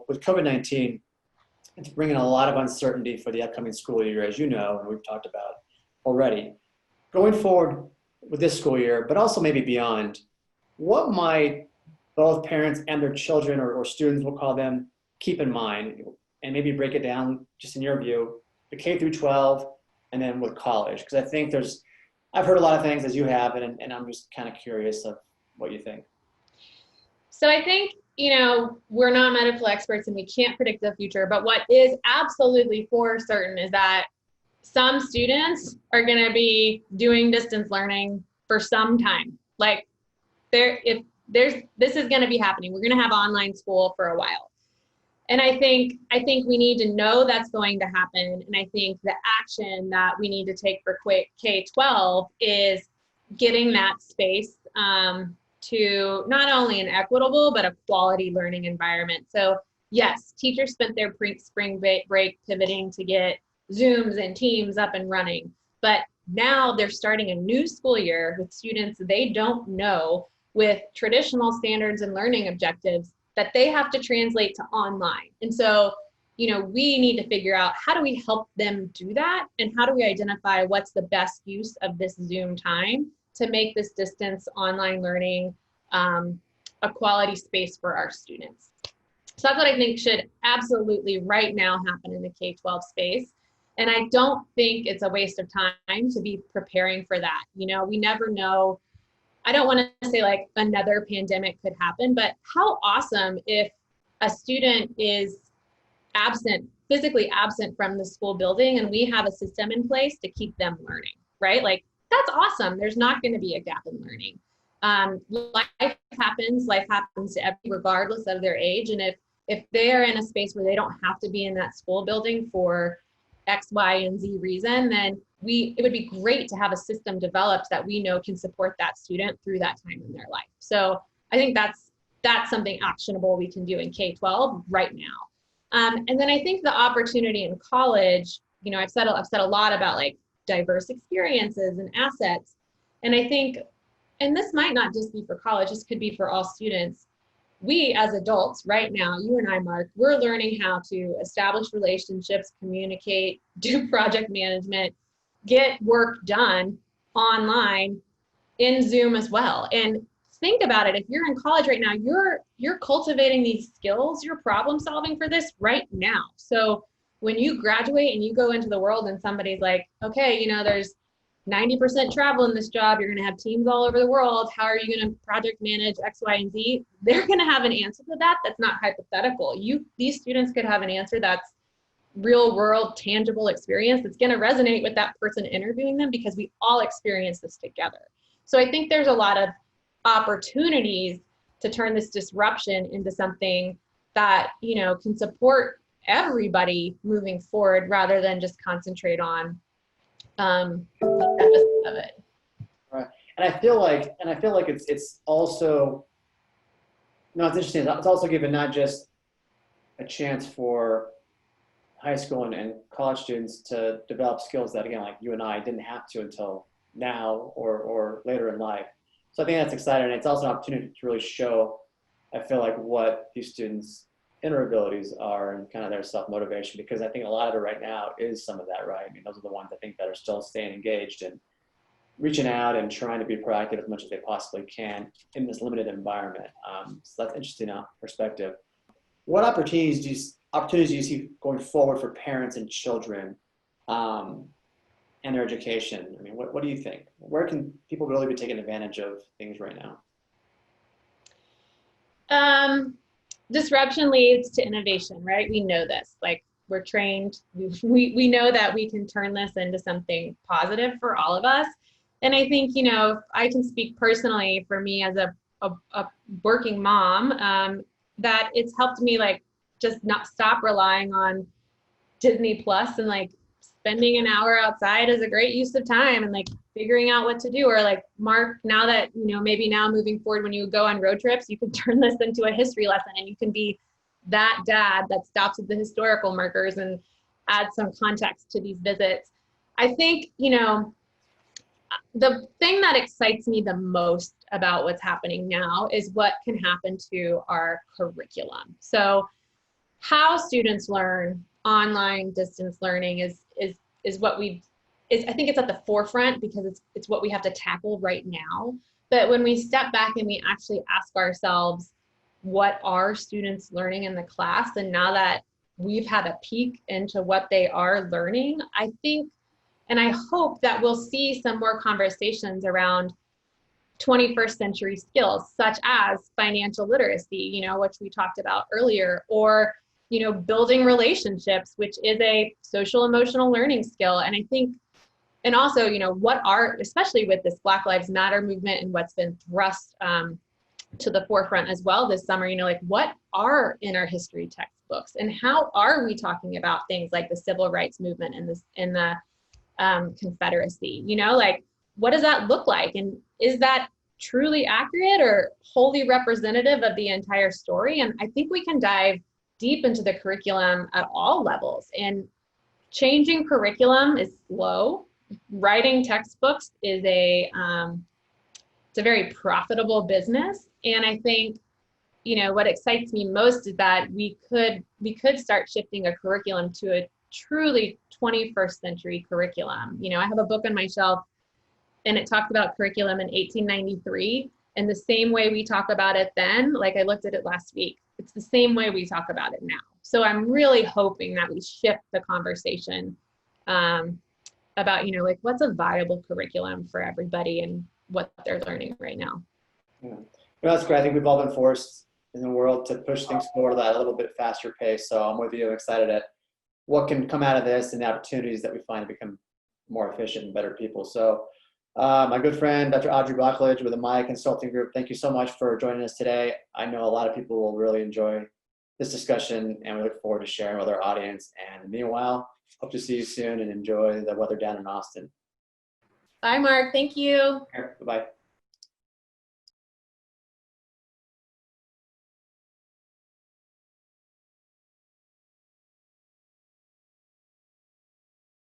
With COVID-19, it's bringing a lot of uncertainty for the upcoming school year, as you know, and we've talked about already. Going forward with this school year, but also maybe beyond, what might both parents and their children or students, we'll call them, keep in mind, and maybe break it down, just in your view, the K through 12, and then with college? Because I think I've heard a lot of things, as you have, and I'm just kind of curious of what you think. So I think, we're not medical experts and we can't predict the future, but what is absolutely for certain is that some students are going to be doing distance learning for some time. Like this is going to be happening. We're going to have online school for a while. And I think we need to know that's going to happen. And I think the action that we need to take for K-12 is getting that space to not only an equitable, but a quality learning environment. So yes, teachers spent their spring break pivoting to get Zooms and Teams up and running. But now they're starting a new school year with students they don't know, with traditional standards and learning objectives that they have to translate to online. And so, we need to figure out, how do we help them do that? And how do we identify what's the best use of this Zoom time to make this distance online learning a quality space for our students? So that's what I think should absolutely right now happen in the K-12 space. And I don't think it's a waste of time to be preparing for that. We never know. I don't want to say like another pandemic could happen, but how awesome if a student is physically absent from the school building, and we have a system in place to keep them learning, right? Like, that's awesome. There's not going to be a gap in learning. Life happens to everyone regardless of their age. And if they're in a space where they don't have to be in that school building for X, Y, and Z reason, then it would be great to have a system developed that we know can support that student through that time in their life. So I think that's something actionable we can do in K-12 right now. And then I think the opportunity in college, I've said a lot about like diverse experiences and assets. And I think, and this might not just be for college, this could be for all students. We as adults right now, you and I, Mark, we're learning how to establish relationships, communicate, do project management, get work done online in Zoom as well. And think about it, if you're in college right now, you're cultivating these skills, you're problem solving for this right now. So when you graduate and you go into the world and somebody's like, okay, there's 90% travel in this job, you're going to have teams all over the world, how are you going to project manage X, Y, and Z? They're going to have an answer to that that's not hypothetical. These students could have an answer that's real world, tangible experience that's going to resonate with that person interviewing them, because we all experience this together. So I think there's a lot of opportunities to turn this disruption into something that, can support everybody moving forward, rather than just concentrate on the deficit of it. Right. And I feel like it's also, it's interesting. It's also given not just a chance for high school and college students to develop skills that, again, like you and I didn't have to until now or later in life. So I think that's exciting. And it's also an opportunity to really show, I feel like, what these students' inner abilities are and kind of their self-motivation, because I think a lot of it right now is some of that, right? I mean, those are the ones I think that are still staying engaged and reaching out and trying to be proactive as much as they possibly can in this limited environment. So that's interesting perspective. What opportunities do you see going forward for parents and children and their education? I mean, what do you think? Where can people really be taking advantage of things right now? Disruption leads to innovation, right? We know this. Like, we're trained. We know that we can turn this into something positive for all of us. And I think, if I can speak personally for me as a working mom, that it's helped me just not stop relying on Disney Plus and spending an hour outside is a great use of time and figuring out what to do. Or Mark, now that, maybe now moving forward, when you go on road trips, you can turn this into a history lesson and you can be that dad that stops at the historical markers and add some context to these visits. I think, the thing that excites me the most about what's happening now is what can happen to our curriculum. So how students learn online distance learning is what I think it's at the forefront because it's what we have to tackle right now. But when we step back and we actually ask ourselves, what are students learning in the class? And now that we've had a peek into what they are learning, I think, and I hope that we'll see some more conversations around 21st century skills, such as financial literacy, which we talked about earlier, or, building relationships, which is a social emotional learning skill. And I think, and also, especially with this Black Lives Matter movement and what's been thrust to the forefront as well this summer, what are in our history textbooks and how are we talking about things like the civil rights movement and the Confederacy, what does that look like? And is that truly accurate or wholly representative of the entire story? And I think we can dive deep into the curriculum at all levels. And changing curriculum is slow. Writing textbooks is it's a very profitable business. And I think, what excites me most is that we could start shifting a curriculum to a truly 21st century curriculum. I have a book on my shelf and it talks about curriculum in 1893. And the same way we talk about it then, like I looked at it last week, it's the same way we talk about it now. So I'm really hoping that we shift the conversation about, what's a viable curriculum for everybody and what they're learning right now. Yeah. That's great. I think we've all been forced in the world to push things forward at a little bit faster pace. So I'm with you. I'm excited at what can come out of this and the opportunities that we find to become more efficient and better people. So my good friend, Dr. Audrey Bokelage with the Maya Consulting Group, thank you so much for joining us today. I know a lot of people will really enjoy this discussion and we look forward to sharing with our audience. And meanwhile, hope to see you soon and enjoy the weather down in Austin. Bye, Mark. Thank you. Bye-bye.